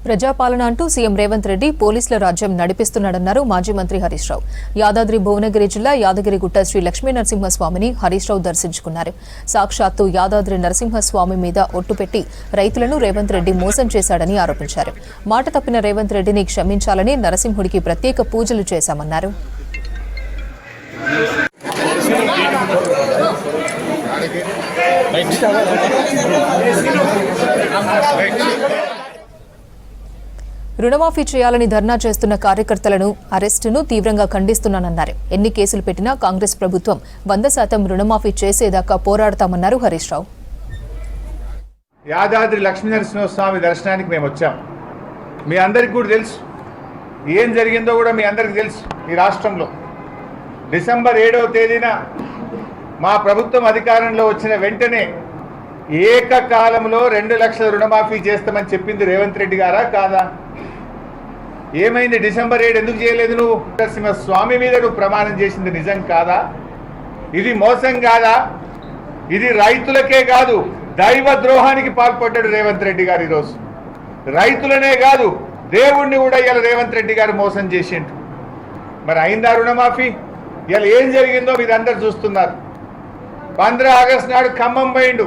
ప్రజాపాలన అంటూ సీఎం రేవంత్ రెడ్డి పోలీసుల రాజ్యం నడిపిస్తున్నాడన్నారు మాజీ మంత్రి హరీష్ రావు. యాదాద్రి భువనగిరి జిల్లా యాదగిరిగుట్ట శ్రీ లక్ష్మీ నరసింహస్వామిని హరీష్ రావు దర్శించుకున్నారు. సాక్షాత్తు యాదాద్రి నరసింహస్వామి మీద ఒట్టుపెట్టి రైతులను రేవంత్ రెడ్డి మోసం చేశాడని ఆరోపించారు. మాట తప్పిన రేవంత్ రెడ్డిని క్షమించాలని నరసింహుడికి ప్రత్యేక పూజలు చేశామన్నారు. రుణమాఫీ చేయాలని ధర్నా చేస్తున్న కార్యకర్తలను అరెస్టును తీవ్రంగా ఖండిస్తున్నానన్నారు. ఎన్ని కేసులు పెట్టినా కాంగ్రెస్ ప్రభుత్వం 100% రుణమాఫీ చేసేదాకా పోరాడతామన్నారు హరీష్ రావు. యాదాద్రి లక్ష్మీనరసింహస్వామి దర్శనానికి మేము వచ్చాం. మీ అందరికీ కూడా తెలుసు ఏం జరిగిందో కూడా మీ అందరికీ తెలుసు. ఈ రాష్ట్రంలో డిసెంబర్ 7వ తేదీన మా ప్రభుత్వం అధికారంలో వచ్చిన వెంటనే ఏకకాలంలో 2 లక్షల రుణమాఫీ చేస్తామని చెప్పింది రేవంత్ రెడ్డి గారా కాదా? ఏమైంది? డిసెంబర్ 7 ఎందుకు చేయలేదు? నువ్వు నరసింహస్వామి మీద నువ్వు ప్రమాణం చేసింది నిజం కాదా? ఇది మోసం కాదా? ఇది రైతులకే కాదు దైవ ద్రోహానికి పాల్పడ్డాడు రేవంత్ రెడ్డి గారు. ఈరోజు రైతులనే కాదు దేవుణ్ణి కూడా ఇలా రేవంత్ రెడ్డి గారు మోసం చేసిండు. మరి అయిందా రుణమాఫీ? ఇలా ఏం జరిగిందో మీరు అందరు చూస్తున్నారు. 15 ఆగస్టు నాడు ఖమ్మం పోయిండు,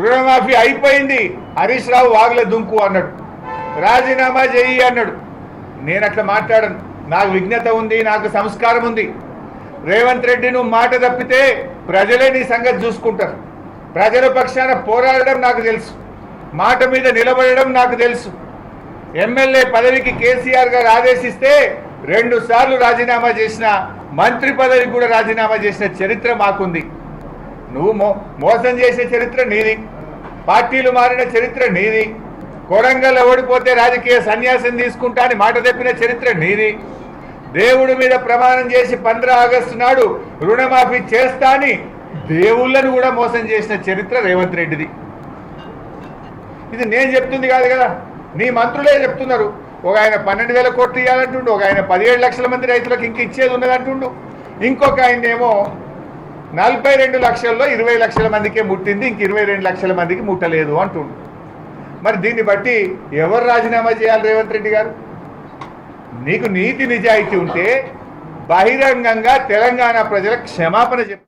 రుణమాఫీ అయిపోయింది. హరీష్ రావు వాగుల దుంకు అన్నాడు, రాజీనామా చెయ్యి అన్నాడు. నేను అట్లా మాట్లాడను, నాకు విజ్ఞత ఉంది, నాకు సంస్కారం ఉంది. రేవంత్ రెడ్డి నువ్వు మాట తప్పితే ప్రజలే నీ సంగతి చూసుకుంటారు. ప్రజల పక్షాన పోరాడడం నాకు తెలుసు, మాట మీద నిలబడడం నాకు తెలుసు. ఎమ్మెల్యే పదవికి కేసీఆర్ గారు ఆదేశిస్తే 2 సార్లు రాజీనామా చేసిన, మంత్రి పదవికి కూడా రాజీనామా చేసిన చరిత్ర మాకుంది. నువ్వు మోసం చేసే చరిత్ర నీది, పార్టీలు మారిన చరిత్ర నీది, కొడంగల్ ఓడిపోతే రాజకీయ సన్యాసం తీసుకుంటా అని మాట తప్పిన చరిత్ర నీది, దేవుడి మీద ప్రమాణం చేసి 15 ఆగస్టు నాడు రుణమాఫీ చేస్తా అని దేవుళ్ళను కూడా మోసం చేసిన చరిత్ర రేవంత్ రెడ్డిది. ఇది నేను చెప్తుంది కాదు కదా, నీ మంత్రులే చెప్తున్నారు. ఒక ఆయన 12,000 కోట్లు ఇవ్వాలంటుండు, ఒక ఆయన 17 లక్షల మంది రైతులకు ఇంక ఇచ్చేది ఉన్నదంటుండు, ఇంకొక ఆయన ఏమో 42 లక్షల్లో 20 లక్షల మందికే ముట్టింది, ఇంక 22 లక్షల మందికి ముట్టలేదు అంటుండు. మరి దీన్ని బట్టి ఎవరు రాజీనామా చేయాలి? రేవంత్ రెడ్డి గారు, నీకు నీతి నిజాయితీ ఉంటే బహిరంగంగా తెలంగాణ ప్రజలకు క్షమాపణ చెప్పు.